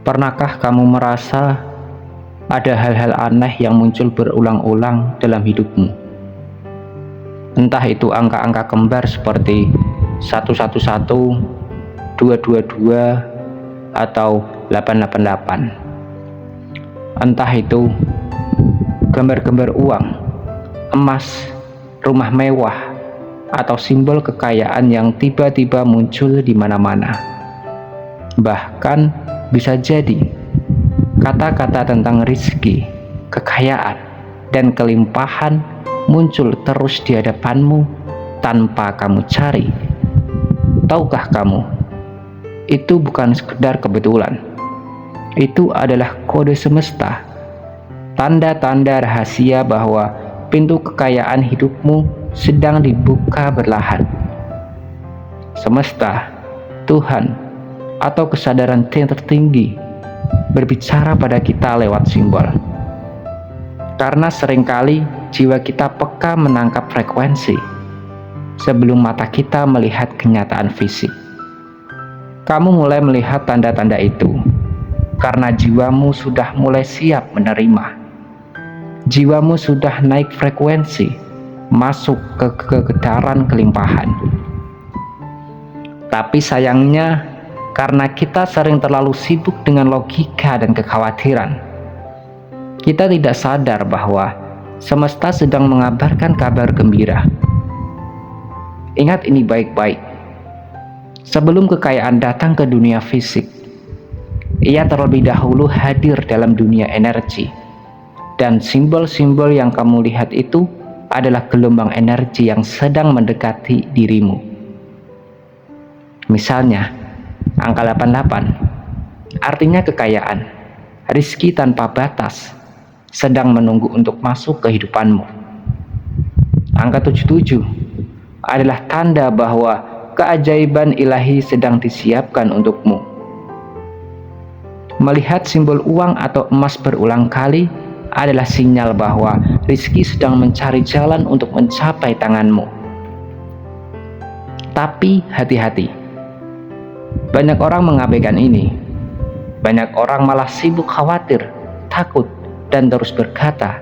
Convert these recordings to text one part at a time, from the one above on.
Pernahkah kamu merasa ada hal-hal aneh yang muncul berulang-ulang dalam hidupmu? Entah itu angka-angka kembar seperti 111, 222, atau 888. Entah itu gambar-gambar uang, emas, rumah mewah, atau simbol kekayaan yang tiba-tiba muncul di mana-mana. Bahkan bisa jadi kata-kata tentang rizki, kekayaan, dan kelimpahan muncul terus di hadapanmu tanpa kamu cari. Tahukah kamu, itu bukan sekedar kebetulan. Itu adalah kode semesta, tanda-tanda rahasia bahwa pintu kekayaan hidupmu sedang dibuka perlahan. Semesta, Tuhan, atau kesadaran tertinggi berbicara pada kita lewat simbol. Karena seringkali jiwa kita peka menangkap frekuensi sebelum mata kita melihat kenyataan fisik. Kamu mulai melihat tanda-tanda itu karena jiwamu sudah mulai siap menerima. Jiwamu sudah naik frekuensi, masuk ke kegedaran kelimpahan. Tapi sayangnya, karena kita sering terlalu sibuk dengan logika dan kekhawatiran, kita tidak sadar bahwa semesta sedang mengabarkan kabar gembira. Ingat ini baik-baik. Sebelum kekayaan datang ke dunia fisik, ia terlebih dahulu hadir dalam dunia energi. Dan simbol-simbol yang kamu lihat itu adalah gelombang energi yang sedang mendekati dirimu. Misalnya, angka 88 artinya kekayaan, rizki tanpa batas sedang menunggu untuk masuk ke hidupanmu. Angka 77 adalah tanda bahwa keajaiban ilahi sedang disiapkan untukmu. Melihat simbol uang atau emas berulang kali adalah sinyal bahwa rizki sedang mencari jalan untuk mencapai tanganmu. Tapi hati-hati, banyak orang mengabaikan ini. Banyak orang malah sibuk khawatir, takut, dan terus berkata,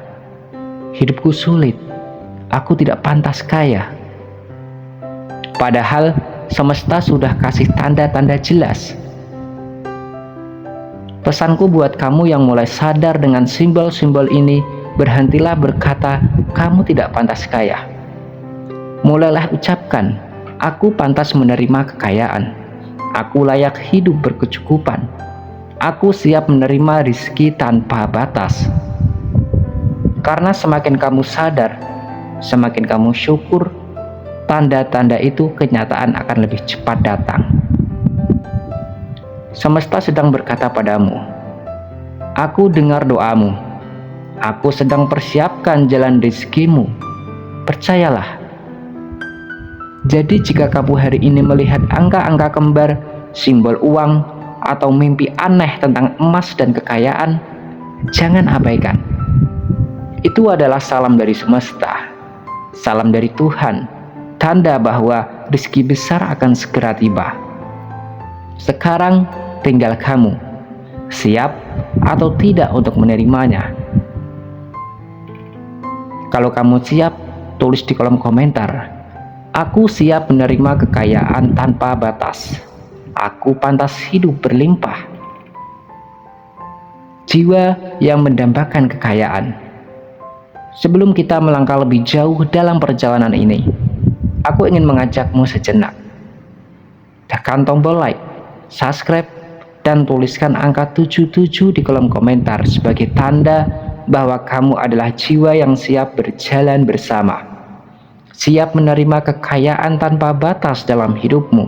hidupku sulit, aku tidak pantas kaya. Padahal semesta sudah kasih tanda-tanda jelas. Pesanku buat kamu yang mulai sadar dengan simbol-simbol ini, berhentilah berkata, kamu tidak pantas kaya. Mulailah ucapkan, aku pantas menerima kekayaan. Aku layak hidup berkecukupan. Aku siap menerima rizki tanpa batas. Karena semakin kamu sadar, semakin kamu syukur, tanda-tanda itu kenyataan akan lebih cepat datang. Semesta sedang berkata padamu, aku dengar doamu. Aku sedang persiapkan jalan rizkimu. Percayalah. Jadi jika kamu hari ini melihat angka-angka kembar, simbol uang, atau mimpi aneh tentang emas dan kekayaan, jangan abaikan. Itu adalah salam dari semesta, salam dari Tuhan, tanda bahwa rezeki besar akan segera tiba. Sekarang tinggal kamu, siap atau tidak untuk menerimanya. Kalau kamu siap, tulis di kolom komentar. Aku siap menerima kekayaan tanpa batas. Aku pantas hidup berlimpah. Jiwa yang mendambakan kekayaan. Sebelum kita melangkah lebih jauh dalam perjalanan ini, aku ingin mengajakmu sejenak. Tekan tombol like, subscribe, dan tuliskan angka 77 di kolom komentar sebagai tanda bahwa kamu adalah jiwa yang siap berjalan bersama. Siap menerima kekayaan tanpa batas dalam hidupmu.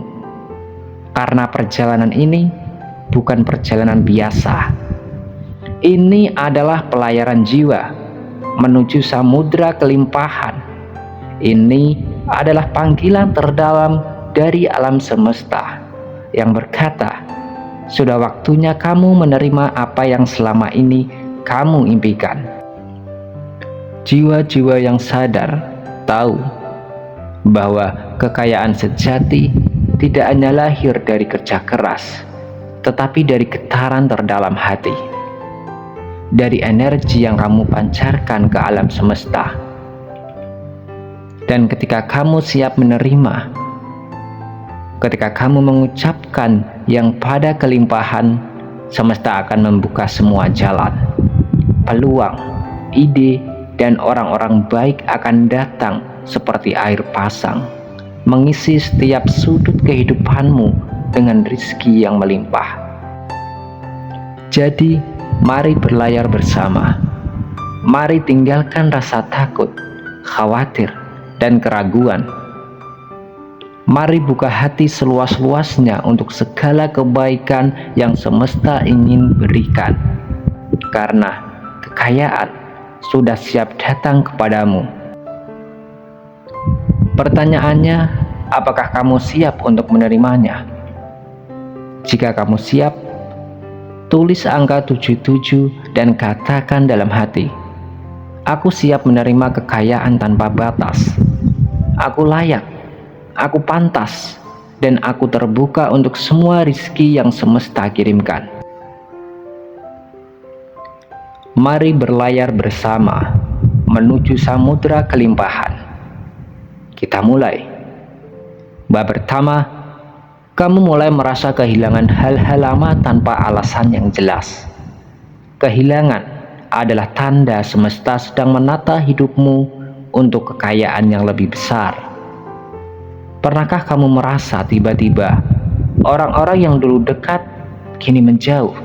Karena perjalanan ini bukan perjalanan biasa. Ini adalah pelayaran jiwa menuju samudra kelimpahan. Ini adalah panggilan terdalam dari alam semesta yang berkata, sudah waktunya kamu menerima apa yang selama ini kamu impikan. Jiwa-jiwa yang sadar tahu bahwa kekayaan sejati tidak hanya lahir dari kerja keras, tetapi dari getaran terdalam hati, dari energi yang kamu pancarkan ke alam semesta. Dan ketika kamu siap menerima, ketika kamu mengucapkan yang pada kelimpahan, semesta akan membuka semua jalan, peluang, ide, dan orang-orang baik akan datang seperti air pasang, mengisi setiap sudut kehidupanmu dengan rizki yang melimpah. Jadi, mari berlayar bersama. Mari tinggalkan rasa takut, khawatir, dan keraguan. Mari buka hati seluas-luasnya untuk segala kebaikan yang semesta ingin berikan, karena kekayaan sudah siap datang kepadamu. Pertanyaannya, apakah kamu siap untuk menerimanya? Jika kamu siap, tulis angka 77 dan katakan dalam hati, aku siap menerima kekayaan tanpa batas. Aku layak, aku pantas, dan aku terbuka untuk semua rizki yang semesta kirimkan. Mari berlayar bersama menuju samudra kelimpahan. Kita mulai. Bab pertama, kamu mulai merasa kehilangan hal-hal lama tanpa alasan yang jelas. Kehilangan adalah tanda semesta sedang menata hidupmu untuk kekayaan yang lebih besar. Pernahkah kamu merasa tiba-tiba orang-orang yang dulu dekat kini menjauh?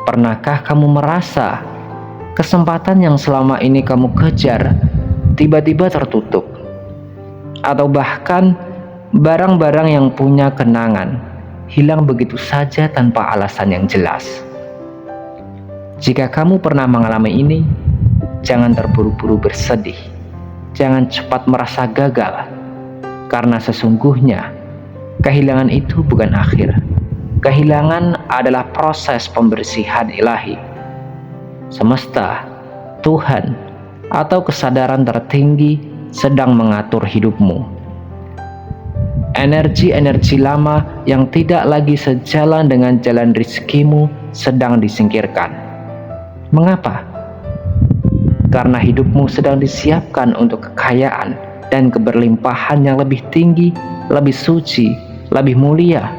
Pernahkah kamu merasa kesempatan yang selama ini kamu kejar tiba-tiba tertutup? Atau bahkan barang-barang yang punya kenangan hilang begitu saja tanpa alasan yang jelas? Jika kamu pernah mengalami ini, jangan terburu-buru bersedih. Jangan cepat merasa gagal, karena sesungguhnya kehilangan itu bukan akhir. Kehilangan adalah proses pembersihan ilahi. Semesta, Tuhan, atau kesadaran tertinggi sedang mengatur hidupmu. Energi-energi lama yang tidak lagi sejalan dengan jalan rizkimu sedang disingkirkan. Mengapa? Karena hidupmu sedang disiapkan untuk kekayaan dan keberlimpahan yang lebih tinggi, lebih suci, lebih mulia.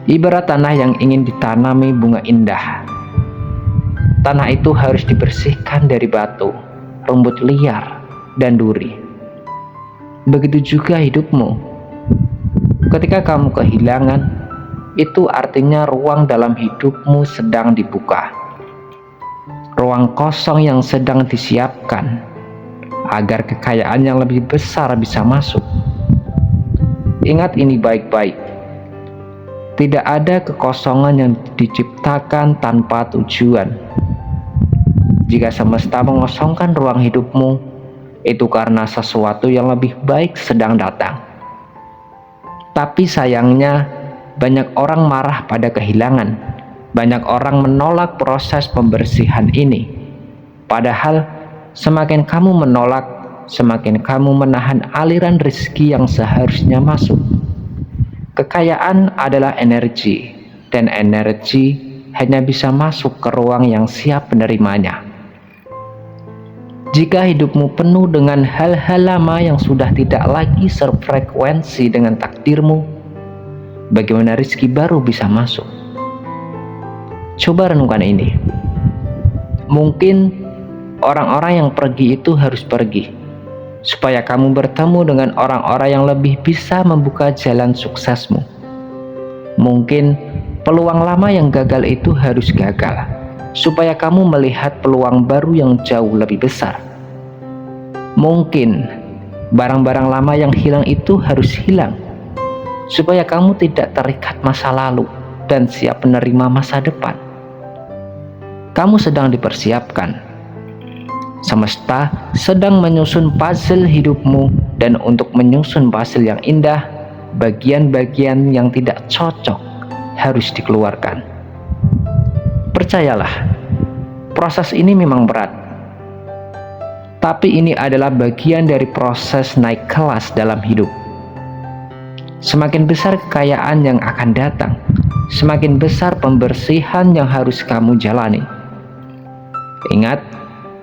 Ibarat tanah yang ingin ditanami bunga indah. Tanah itu harus dibersihkan dari batu, rumput liar, dan duri. Begitu juga hidupmu. Ketika kamu kehilangan, itu artinya ruang dalam hidupmu sedang dibuka. Ruang kosong yang sedang disiapkan agar kekayaan yang lebih besar bisa masuk. Ingat ini baik-baik. Tidak ada kekosongan yang diciptakan tanpa tujuan. Jika semesta mengosongkan ruang hidupmu, itu karena sesuatu yang lebih baik sedang datang. Tapi sayangnya, banyak orang marah pada kehilangan. Banyak orang menolak proses pembersihan ini. Padahal, semakin kamu menolak, semakin kamu menahan aliran rezeki yang seharusnya masuk. Kekayaan adalah energi, dan energi hanya bisa masuk ke ruang yang siap menerimanya. Jika hidupmu penuh dengan hal-hal lama yang sudah tidak lagi sefrekuensi dengan takdirmu, bagaimana rezeki baru bisa masuk? Coba renungkan ini. Mungkin orang-orang yang pergi itu harus pergi, supaya kamu bertemu dengan orang-orang yang lebih bisa membuka jalan suksesmu. Mungkin peluang lama yang gagal itu harus gagal, supaya kamu melihat peluang baru yang jauh lebih besar. Mungkin barang-barang lama yang hilang itu harus hilang, supaya kamu tidak terikat masa lalu dan siap menerima masa depan. Kamu sedang dipersiapkan. Semesta sedang menyusun puzzle hidupmu, dan untuk menyusun puzzle yang indah, bagian-bagian yang tidak cocok harus dikeluarkan. Percayalah, proses ini memang berat. Tapi ini adalah bagian dari proses naik kelas dalam hidup. Semakin besar kekayaan yang akan datang, semakin besar pembersihan yang harus kamu jalani. Ingat,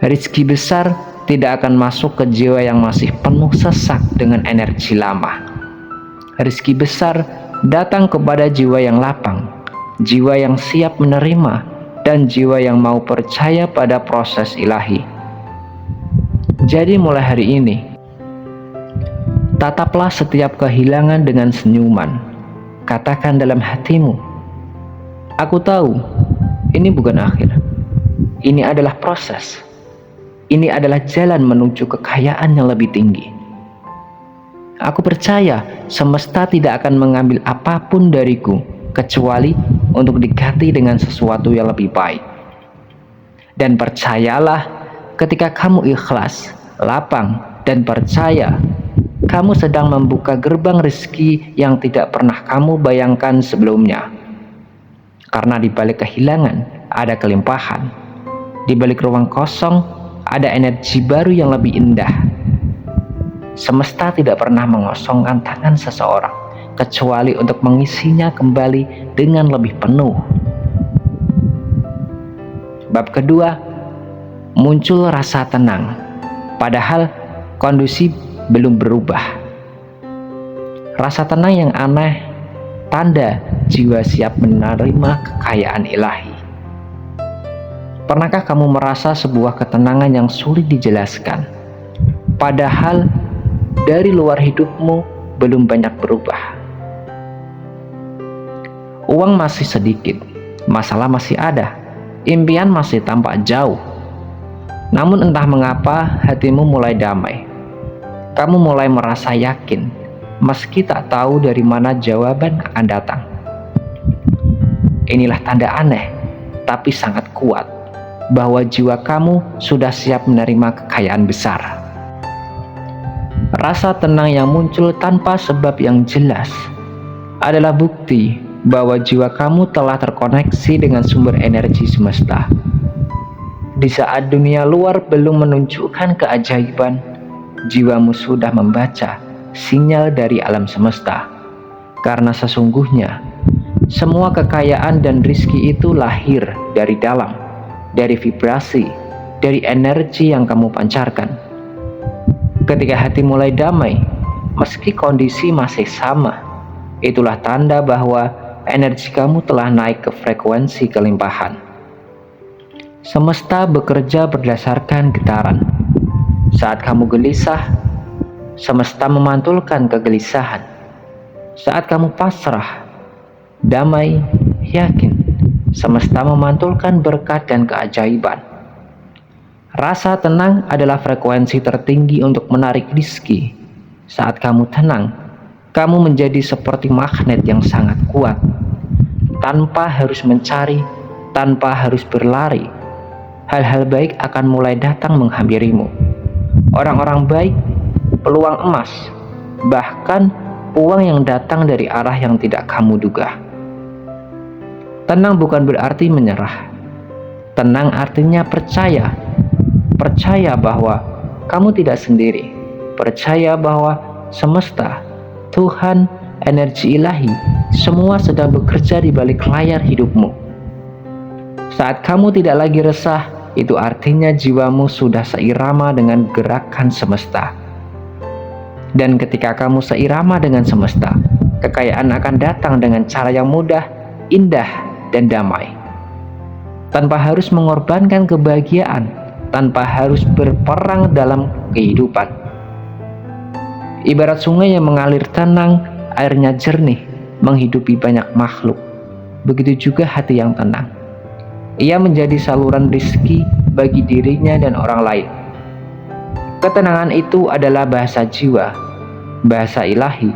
rezeki besar tidak akan masuk ke jiwa yang masih penuh sesak dengan energi lama. Rezeki besar datang kepada jiwa yang lapang, jiwa yang siap menerima, dan jiwa yang mau percaya pada proses ilahi. Jadi mulai hari ini, tataplah setiap kehilangan dengan senyuman. Katakan dalam hatimu, aku tahu ini bukan akhir. Ini adalah proses. Ini adalah jalan menuju kekayaan yang lebih tinggi. Aku percaya semesta tidak akan mengambil apapun dariku kecuali untuk diganti dengan sesuatu yang lebih baik. Dan percayalah, ketika kamu ikhlas, lapang, dan percaya, kamu sedang membuka gerbang rezeki yang tidak pernah kamu bayangkan sebelumnya. Karena di balik kehilangan ada kelimpahan. Di balik ruang kosong ada energi baru yang lebih indah. Semesta tidak pernah mengosongkan tangan seseorang kecuali untuk mengisinya kembali dengan lebih penuh. Bab kedua, muncul rasa tenang, padahal kondisi belum berubah. Rasa tenang yang aneh, tanda jiwa siap menerima kekayaan ilahi. Pernahkah kamu merasa sebuah ketenangan yang sulit dijelaskan, padahal dari luar hidupmu belum banyak berubah? Uang masih sedikit, masalah masih ada, impian masih tampak jauh. Namun entah mengapa hatimu mulai damai. Kamu mulai merasa yakin, meski tak tahu dari mana jawaban akan datang. Inilah tanda aneh, tapi sangat kuat, bahwa jiwa kamu sudah siap menerima kekayaan besar. Rasa tenang yang muncul tanpa sebab yang jelas adalah bukti bahwa jiwa kamu telah terkoneksi dengan sumber energi semesta. Di saat dunia luar belum menunjukkan keajaiban, jiwamu sudah membaca sinyal dari alam semesta. Karena sesungguhnya semua kekayaan dan rizki itu lahir dari dalam, dari vibrasi, dari energi yang kamu pancarkan. Ketika hati mulai damai, meski kondisi masih sama, itulah tanda bahwa energi kamu telah naik ke frekuensi kelimpahan. Semesta bekerja berdasarkan getaran. Saat kamu gelisah, semesta memantulkan kegelisahan. Saat kamu pasrah, damai, yakin, semesta memantulkan berkat dan keajaiban. Rasa tenang adalah frekuensi tertinggi untuk menarik rizki. Saat kamu tenang, kamu menjadi seperti magnet yang sangat kuat. Tanpa harus mencari, tanpa harus berlari, hal-hal baik akan mulai datang menghampirimu. Orang-orang baik, peluang emas, bahkan uang yang datang dari arah yang tidak kamu duga. Tenang bukan berarti menyerah. Tenang artinya percaya. Percaya bahwa kamu tidak sendiri. Percaya bahwa semesta, Tuhan, energi ilahi, semua sedang bekerja di balik layar hidupmu. Saat kamu tidak lagi resah, itu artinya jiwamu sudah seirama dengan gerakan semesta. Dan ketika kamu seirama dengan semesta, kekayaan akan datang dengan cara yang mudah, indah, dan damai. Tanpa harus mengorbankan kebahagiaan, tanpa harus berperang dalam kehidupan. Ibarat sungai yang mengalir tenang, airnya jernih, menghidupi banyak makhluk. Begitu juga hati yang tenang. Ia menjadi saluran rizki bagi dirinya dan orang lain. Ketenangan itu adalah bahasa jiwa, bahasa ilahi.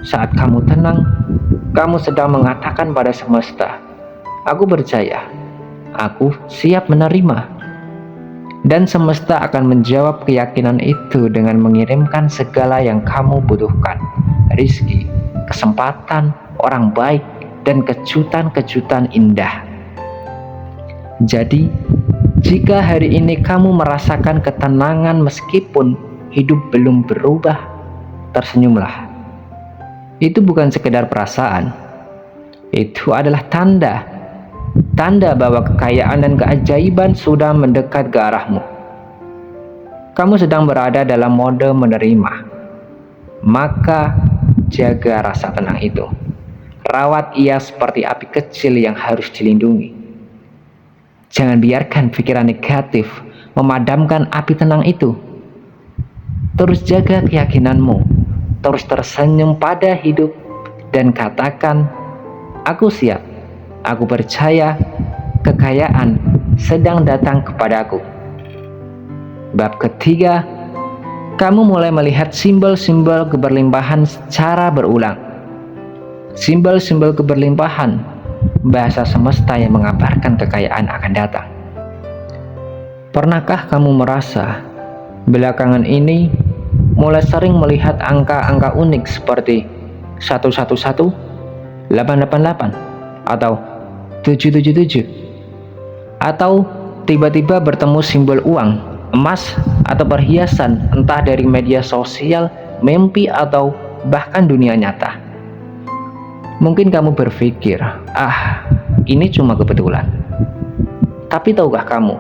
Saat kamu tenang, kamu sedang mengatakan pada semesta, aku percaya, aku siap menerima. Dan semesta akan menjawab keyakinan itu dengan mengirimkan segala yang kamu butuhkan, rizki, kesempatan, orang baik, dan kejutan-kejutan indah. Jadi, jika hari ini kamu merasakan ketenangan meskipun hidup belum berubah, tersenyumlah. Itu bukan sekedar perasaan. Itu adalah tanda. Tanda bahwa kekayaan dan keajaiban sudah mendekat ke arahmu. Kamu sedang berada dalam mode menerima. Maka jaga rasa tenang itu. Rawat ia seperti api kecil yang harus dilindungi. Jangan biarkan pikiran negatif memadamkan api tenang itu. Terus jaga keyakinanmu. Terus tersenyum pada hidup dan katakan, aku siap. Aku percaya kekayaan sedang datang kepadaku. Bab ketiga, kamu mulai melihat simbol-simbol keberlimpahan secara berulang. Simbol-simbol keberlimpahan, bahasa semesta yang mengabarkan kekayaan akan datang. Pernahkah kamu merasa belakangan ini mulai sering melihat angka-angka unik seperti 111, 888, atau 777? Atau tiba-tiba bertemu simbol uang, emas, atau perhiasan entah dari media sosial, mimpi, atau bahkan dunia nyata. Mungkin kamu berpikir, ini cuma kebetulan. Tapi tahukah kamu,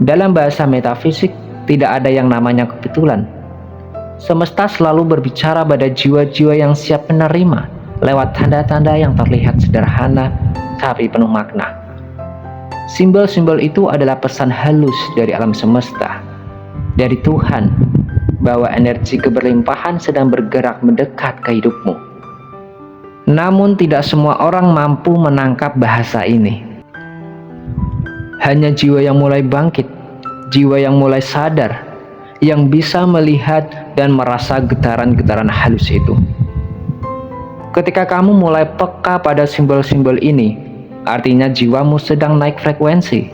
dalam bahasa metafisik tidak ada yang namanya kebetulan. Semesta selalu berbicara pada jiwa-jiwa yang siap menerima lewat tanda-tanda yang terlihat sederhana tapi penuh makna. Simbol-simbol itu adalah pesan halus dari alam semesta, dari Tuhan, bahwa energi keberlimpahan sedang bergerak mendekat ke hidupmu. Namun tidak semua orang mampu menangkap bahasa ini. Hanya jiwa yang mulai bangkit, jiwa yang mulai sadar, yang bisa melihat dan merasa getaran-getaran halus itu. Ketika kamu mulai peka pada simbol-simbol ini, artinya jiwamu sedang naik frekuensi.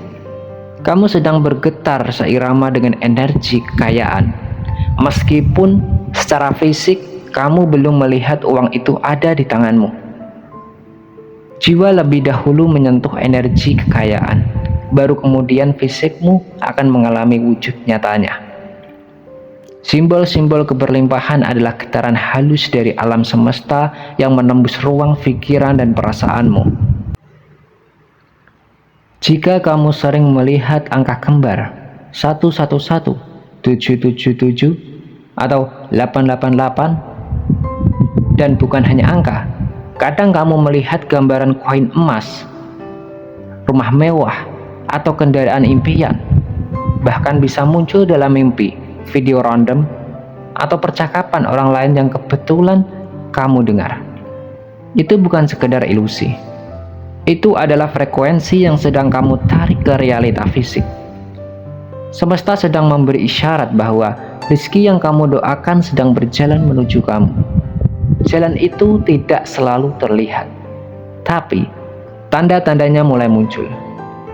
Kamu sedang bergetar seirama dengan energi kekayaan. Meskipun secara fisik kamu belum melihat uang itu ada di tanganmu. Jiwa lebih dahulu menyentuh energi kekayaan, baru kemudian fisikmu akan mengalami wujud nyatanya. Simbol-simbol keberlimpahan adalah getaran halus dari alam semesta yang menembus ruang pikiran dan perasaanmu. Jika kamu sering melihat angka kembar 111, 777, atau 888, dan bukan hanya angka, kadang kamu melihat gambaran koin emas, rumah mewah, atau kendaraan impian, bahkan bisa muncul dalam mimpi, video random, atau percakapan orang lain yang kebetulan kamu dengar. Itu bukan sekedar ilusi. Itu adalah frekuensi yang sedang kamu tarik ke realita fisik. Semesta sedang memberi isyarat bahwa rezeki yang kamu doakan sedang berjalan menuju kamu. Jalan itu tidak selalu terlihat, tapi tanda-tandanya mulai muncul.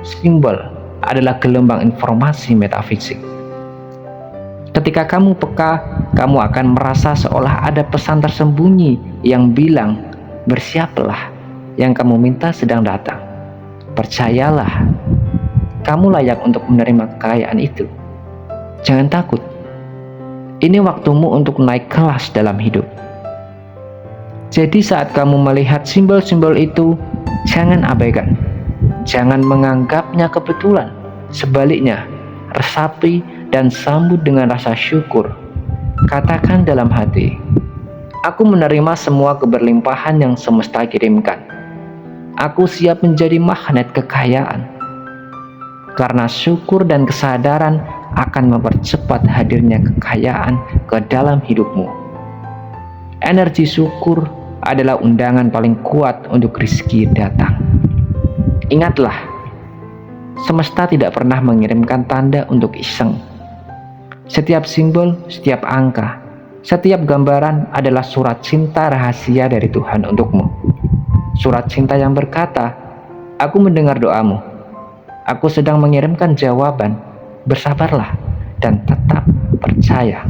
Simbol adalah gelombang informasi metafisik. Ketika kamu peka, kamu akan merasa seolah ada pesan tersembunyi yang bilang, bersiaplah, yang kamu minta sedang datang. Percayalah, kamu layak untuk menerima kekayaan itu. Jangan takut. Ini waktumu untuk naik kelas dalam hidup. Jadi saat kamu melihat simbol-simbol itu, jangan abaikan. Jangan menganggapnya kebetulan. Sebaliknya, resapi dan sambut dengan rasa syukur. Katakan dalam hati, aku menerima semua keberlimpahan yang semesta kirimkan. Aku siap menjadi magnet kekayaan. Karena syukur dan kesadaran akan mempercepat hadirnya kekayaan ke dalam hidupmu. Energi syukur adalah undangan paling kuat untuk rezeki datang. Ingatlah, semesta tidak pernah mengirimkan tanda untuk iseng. Setiap simbol, setiap angka, setiap gambaran adalah surat cinta rahasia dari Tuhan untukmu. Surat cinta yang berkata, aku mendengar doamu. Aku sedang mengirimkan jawaban. Bersabarlah dan tetap percaya.